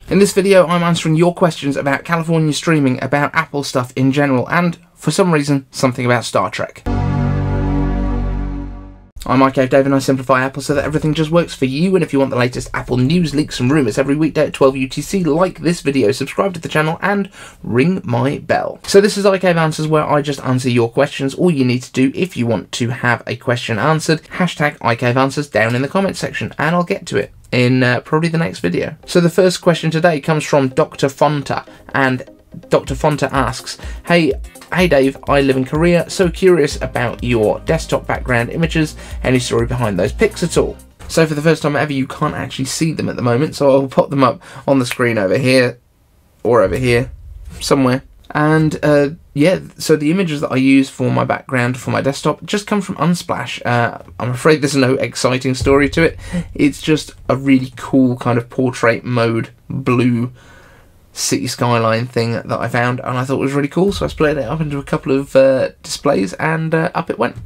In this video, I'm answering your questions about California streaming, about Apple stuff in general, and, for some reason, something about Star Trek. I'm iCaveDave and I simplify Apple so that everything just works for you, and if you want the latest Apple news, leaks and rumours every weekday at 12 UTC, like this video, subscribe to the channel and ring my bell. So this is iCaveAnswers, where I just answer your questions. All you need to do if you want to have a question answered, hashtag iCaveAnswers down in the comments section and I'll get to it in probably the next video. So the first question today comes from drfonta, and DrFonte asks, Hey Dave, I live in Korea, so curious about your desktop background images, any story behind those pics at all? So for the first time ever, you can't actually see them at the moment, so I'll pop them up on the screen over here, or over here, somewhere. And yeah, so the images that I use for my background for my desktop just come from Unsplash. I'm afraid there's no exciting story to it. It's just a really cool kind of portrait mode blue city skyline thing that I found, and I thought it was really cool, so I split it up into a couple of displays and up it went.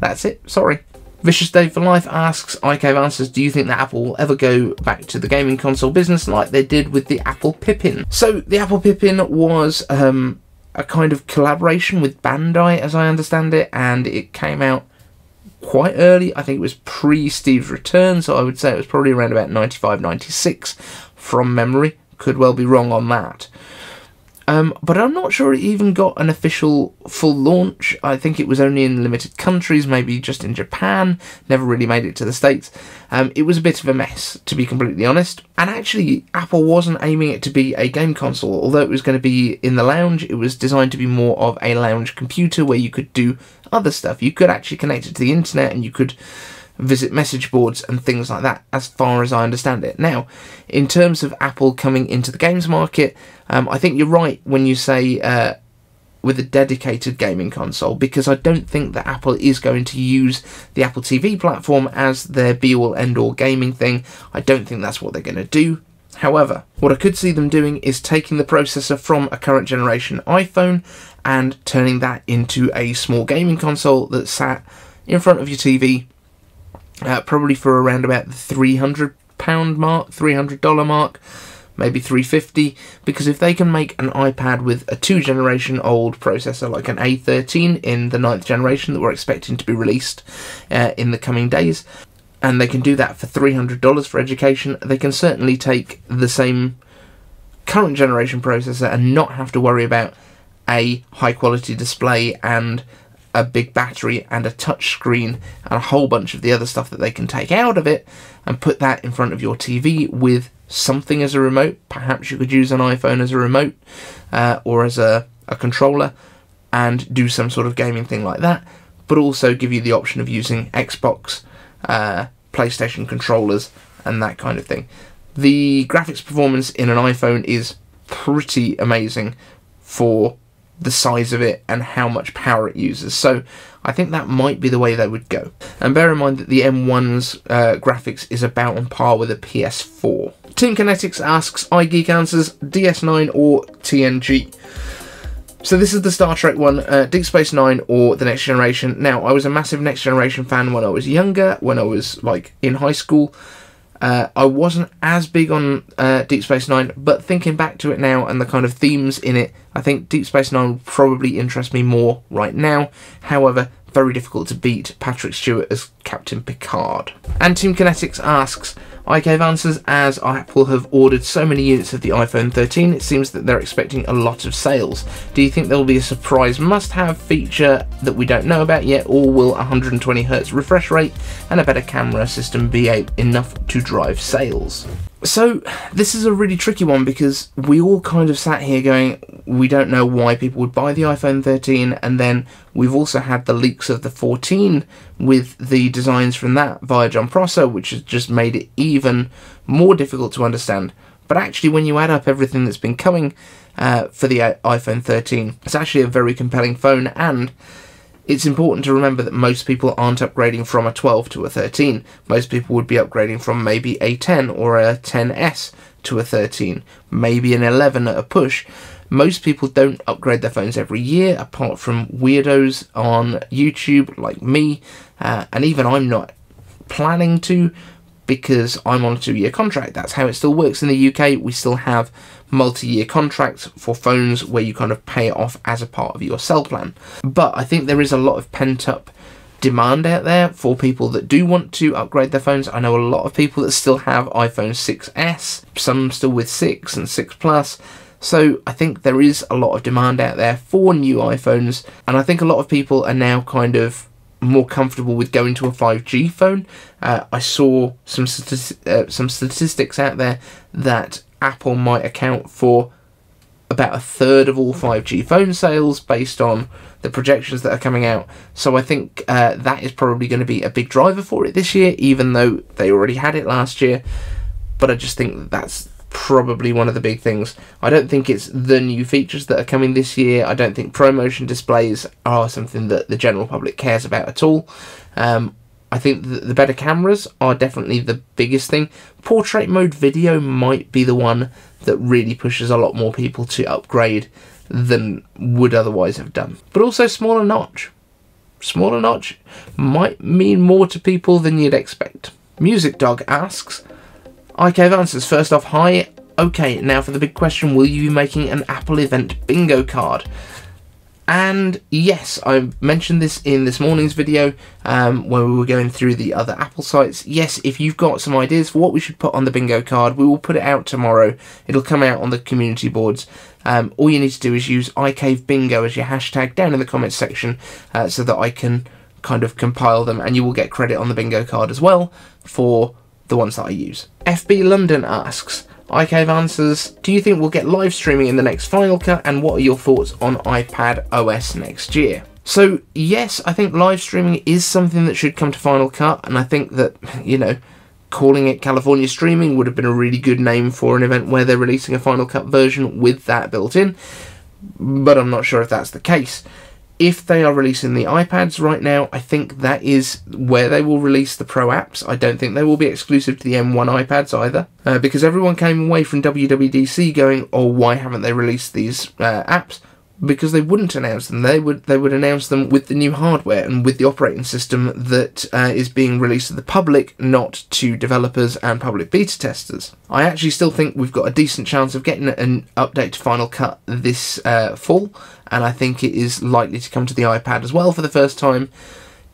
That's it, sorry. Vicious Dave for Life asks, iCaveAnswers, do you think that Apple will ever go back to the gaming console business like they did with the Apple Pippin? So the Apple Pippin was a kind of collaboration with Bandai, as I understand it, and it came out quite early. I think it was pre-Steve's return, so I would say it was probably around about 95, 96 from memory. Could well be wrong on that. But I'm not sure it even got an official full launch. I think it was only in limited countries, maybe just in Japan, never really made it to the States. It was a bit of a mess, to be completely honest. And actually, Apple wasn't aiming it to be a game console. Although it was going to be in the lounge, it was designed to be more of a lounge computer where you could do other stuff. You could actually connect it to the internet and you could visit message boards and things like that, as far as I understand it. Now, in terms of Apple coming into the games market, I think you're right when you say with a dedicated gaming console, because I don't think that Apple is going to use the Apple TV platform as their be-all end-all gaming thing. I don't think that's what they're going to do. However, what I could see them doing is taking the processor from a current generation iPhone and turning that into a small gaming console that sat in front of your TV, probably for around about the £300 mark, $300 mark, maybe $350, because if they can make an iPad with a 2-generation old processor like an A13 in the 9th generation that we're expecting to be released in the coming days, and they can do that for $300 for education, they can certainly take the same current generation processor and not have to worry about a high quality display and a big battery and a touch screen and a whole bunch of the other stuff that they can take out of it and put that in front of your TV with something as a remote. Perhaps you could use an iPhone as a remote or as a controller and do some sort of gaming thing like that, but also give you the option of using Xbox, PlayStation controllers and that kind of thing. The graphics performance in an iPhone is pretty amazing for the size of it and how much power it uses, so I think that might be the way they would go. And bear in mind that the M1's graphics is about on par with a PS4. Team Kinetix asks, iGeekAnswers, DS9 or TNG? So this is the Star Trek one, Deep Space Nine or The Next Generation. Now, I was a massive Next Generation fan when I was younger, when I was like in high school. I wasn't as big on Deep Space Nine, but thinking back to it now and the kind of themes in it, I think Deep Space Nine would probably interest me more right now. However, very difficult to beat Patrick Stewart as Captain Picard. And Team Kinetix asks, iCaveAnswers, as Apple have ordered so many units of the iPhone 13, it seems that they're expecting a lot of sales. Do you think there will be a surprise must-have feature that we don't know about yet, or will 120Hz refresh rate and a better camera system be enough to drive sales? So this is a really tricky one, because we all kind of sat here going, we don't know why people would buy the iPhone 13, and then we've also had the leaks of the 14 with the designs from that via John Prosser, which has just made it even more difficult to understand. But actually, when you add up everything that's been coming for the iPhone 13, it's actually a very compelling phone, and it's important to remember that most people aren't upgrading from a 12 to a 13. Most people would be upgrading from maybe a 10 or a 10S to a 13, maybe an 11 at a push. Most people don't upgrade their phones every year, apart from weirdos on YouTube like me, and even I'm not planning to, because I'm on a 2-year contract. That's how it still works in the UK. We still have multi-year contracts for phones where you kind of pay it off as a part of your cell plan. But I think there is a lot of pent-up demand out there for people that do want to upgrade their phones. I know a lot of people that still have iPhone 6s, some still with 6 and 6 Plus. So I think there is a lot of demand out there for new iPhones, and I think a lot of people are now kind of more comfortable with going to a 5G phone. I saw some statistics out there that Apple might account for about a third of all 5G phone sales based on the projections that are coming out. So I think that is probably going to be a big driver for it this year, even though they already had it last year. But I just think that that's probably one of the big things. I don't think it's the new features that are coming this year. I don't think ProMotion displays are something that the general public cares about at all. I think the better cameras are definitely the biggest thing. Portrait mode video might be the one that really pushes a lot more people to upgrade than would otherwise have done. But also smaller notch. Smaller notch might mean more to people than you'd expect. Music Dogg asks, iCaveAnswers, first off, hi. Okay, now for the big question, will you be making an Apple event bingo card? And yes, I mentioned this in this morning's video when we were going through the other Apple sites. Yes, if you've got some ideas for what we should put on the bingo card, we will put it out tomorrow. It'll come out on the community boards. All you need to do is use iCaveBingo as your hashtag down in the comments section so that I can kind of compile them, and you will get credit on the bingo card as well for the ones that I use. FB London asks, iCaveAnswers, do you think we'll get live streaming in the next Final Cut, and what are your thoughts on iPadOS next year? So yes, I think live streaming is something that should come to Final Cut, and I think that, you know, calling it California Streaming would have been a really good name for an event where they're releasing a Final Cut version with that built in, but I'm not sure if that's the case. If they are releasing the iPads right now, I think that is where they will release the Pro apps. I don't think they will be exclusive to the M1 iPads either, because everyone came away from WWDC going, oh, why haven't they released these apps? Because they wouldn't announce them. They would announce them with the new hardware and with the operating system that is being released to the public, not to developers and public beta testers. I actually still think we've got a decent chance of getting an update to Final Cut this fall, and I think it is likely to come to the iPad as well for the first time.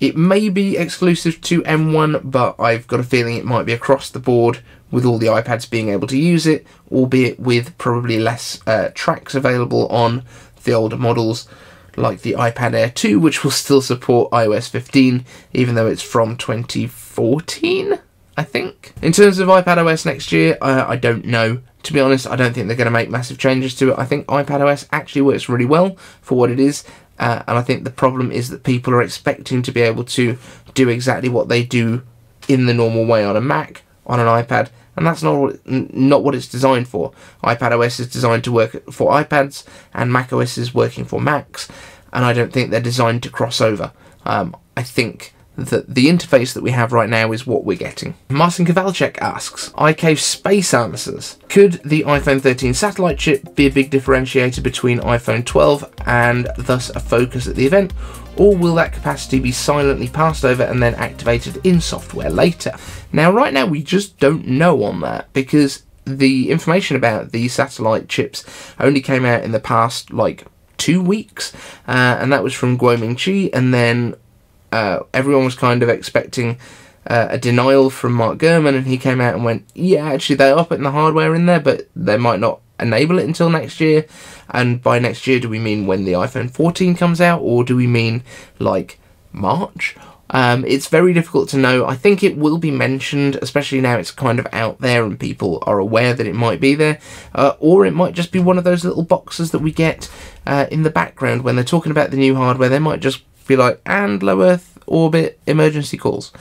It may be exclusive to M1, but I've got a feeling it might be across the board with all the iPads being able to use it, albeit with probably less tracks available on the older models, like the iPad Air 2, which will still support iOS 15, even though it's from 2014, I think. In terms of iPadOS next year, I don't know. To be honest, I don't think they're going to make massive changes to it. I think iPadOS actually works really well for what it is, and I think the problem is that people are expecting to be able to do exactly what they do in the normal way on a Mac, on an iPad, and that's not what it's designed for. iPadOS is designed to work for iPads, and macOS is working for Macs, and I don't think they're designed to cross over. I think that the interface that we have right now is what we're getting. Marcin Kowalczyk asks, iCaveAnswers, could the iPhone 13 satellite chip be a big differentiator between iPhone 12 and thus a focus at the event, or will that capacity be silently passed over and then activated in software later? Now, right now, we just don't know on that, because the information about the satellite chips only came out in the past, like, 2 weeks, and that was from Guo Mingqi, and then everyone was kind of expecting a denial from Mark Gurman, and he came out and went, yeah, actually, they are putting the hardware in there, but they might not enable it until next year. And by next year, do we mean when the iPhone 14 comes out, or do we mean, like, March? It's very difficult to know. I think it will be mentioned, especially now it's kind of out there and people are aware that it might be there, or it might just be one of those little boxes that we get in the background when they're talking about the new hardware. They might just be like, and low Earth orbit emergency calls,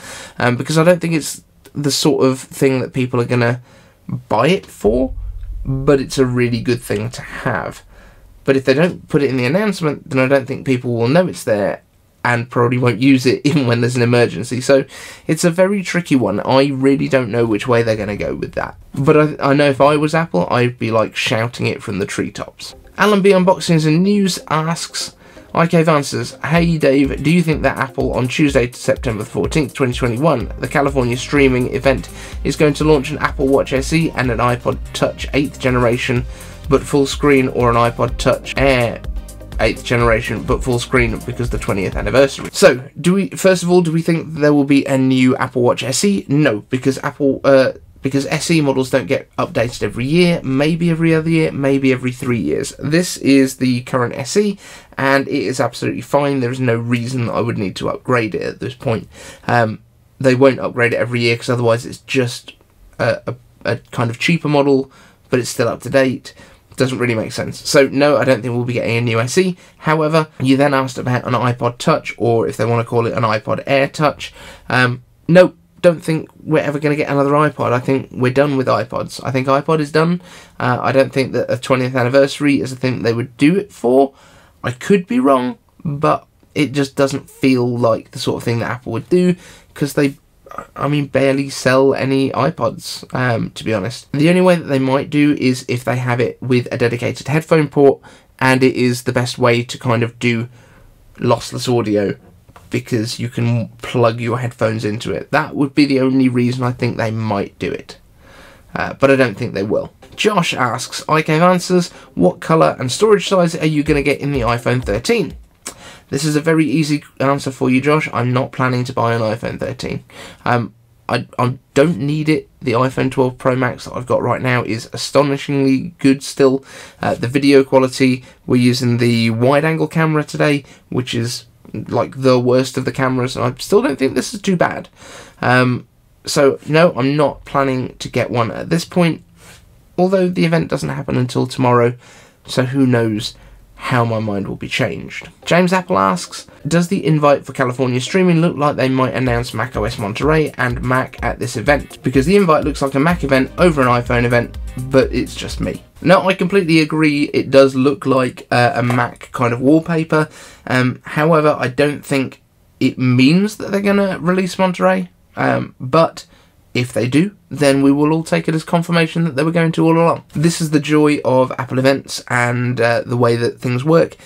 because I don't think it's the sort of thing that people are going to buy it for, but it's a really good thing to have. But if they don't put it in the announcement, then I don't think people will know it's there, and probably won't use it even when there's an emergency. So it's a very tricky one. I really don't know which way they're going to go with that. But I know if I was Apple, I'd be like shouting it from the treetops. Alan B Unboxings and News asks, iCaveAnswers, hey Dave, do you think that Apple on Tuesday, September 14th, 2021, the California streaming event, is going to launch an Apple Watch SE and an iPod Touch 8th generation but full screen, or an iPod Touch Air 8th generation but full screen because the 20th anniversary? So, first of all, do we think there will be a new Apple Watch SE? No, because because SE models don't get updated every year, maybe every other year, maybe every 3 years. This is the current SE, and it is absolutely fine. There is no reason I would need to upgrade it at this point. They won't upgrade it every year, because otherwise it's just a kind of cheaper model, but it's still up to date. Doesn't really make sense. So no, I don't think we'll be getting a new SE. However, you then asked about an iPod Touch, or if they want to call it an iPod Air Touch. No. Don't think we're ever going to get another iPod. I think we're done with iPods. I think iPod is done. I don't think that a 20th anniversary is a thing they would do it for. I could be wrong, but it just doesn't feel like the sort of thing that Apple would do, because they, barely sell any iPods, to be honest. The only way that they might do is if they have it with a dedicated headphone port, and it is the best way to kind of do lossless audio, because you can plug your headphones into it. That would be the only reason I think they might do it. But I don't think they will. Josh asks, iCaveAnswers, what colour and storage size are you going to get in the iPhone 13? This is a very easy answer for you, Josh. I'm not planning to buy an iPhone 13. I don't need it. The iPhone 12 Pro Max that I've got right now is astonishingly good still. The video quality, we're using the wide-angle camera today, which is like the worst of the cameras, and I still don't think this is too bad. So no, I'm not planning to get one at this point, although the event doesn't happen until tomorrow, so who knows how my mind will be changed. James Apple asks, does the invite for California streaming look like they might announce macOS Monterey and Mac at this event? Because the invite looks like a Mac event over an iPhone event, but it's just me. No, I completely agree. It does look like a Mac kind of wallpaper. However, I don't think it means that they're going to release Monterey. But if they do, then we will all take it as confirmation that they were going to all along. This is the joy of Apple events and the way that things work.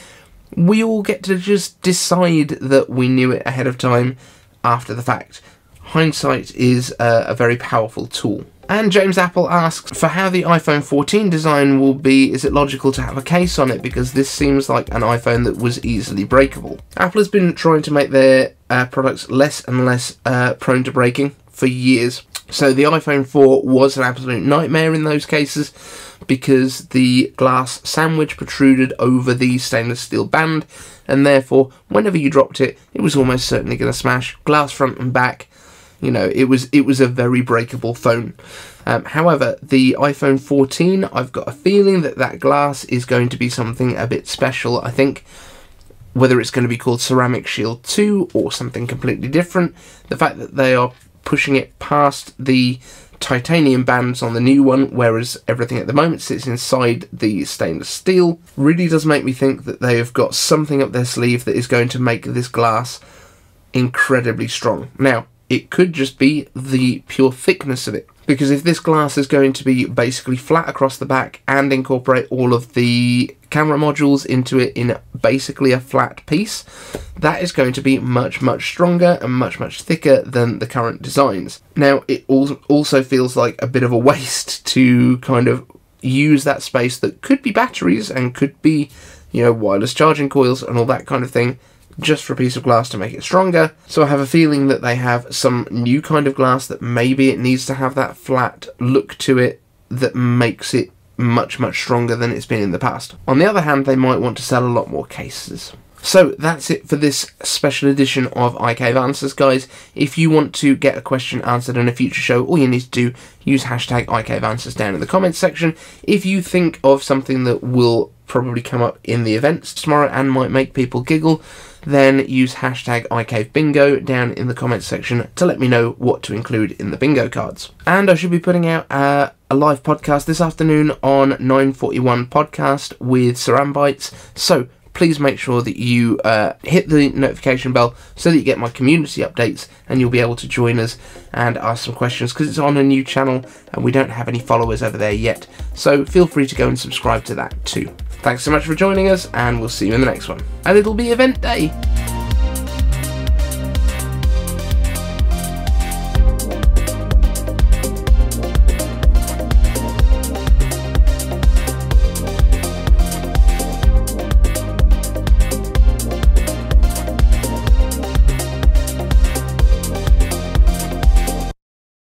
We all get to just decide that we knew it ahead of time after the fact. Hindsight is a very powerful tool. And James Apple asks, for how the iPhone 14 design will be, is it logical to have a case on it? Because this seems like an iPhone that was easily breakable. Apple has been trying to make their products less and less prone to breaking for years. So the iPhone 4 was an absolute nightmare in those cases, because the glass sandwich protruded over the stainless steel band, and therefore whenever you dropped it, it was almost certainly going to smash. Glass front and back. You know, it was a very breakable phone. However, the iPhone 14, I've got a feeling that that glass is going to be something a bit special. I think whether it's going to be called Ceramic Shield 2 or something completely different, the fact that they are pushing it past the titanium bands on the new one, whereas everything at the moment sits inside the stainless steel, really does make me think that they have got something up their sleeve that is going to make this glass incredibly strong. Now, it could just be the pure thickness of it, because if this glass is going to be basically flat across the back and incorporate all of the camera modules into it in basically a flat piece, that is going to be much, much stronger and much, much thicker than the current designs. Now, it also feels like a bit of a waste to kind of use that space that could be batteries and could be, you know, wireless charging coils and all that kind of thing, just for a piece of glass to make it stronger. So I have a feeling that they have some new kind of glass that maybe it needs to have that flat look to it that makes it much, much stronger than it's been in the past. On the other hand, they might want to sell a lot more cases. So that's it for this special edition of iCaveAnswers, guys. If you want to get a question answered in a future show, all you need to do, use hashtag iCaveAnswers down in the comments section. If you think of something that will probably come up in the events tomorrow and might make people giggle, then use hashtag iCaveBingo down in the comments section to let me know what to include in the bingo cards. And I should be putting out a live podcast this afternoon on 9:41 podcast with Saran Bites, so please make sure that you hit the notification bell so that you get my community updates, and you'll be able to join us and ask some questions, because it's on a new channel and we don't have any followers over there yet, so feel free to go and subscribe to that too. Thanks so much for joining us, and we'll see you in the next one. And it'll be event day.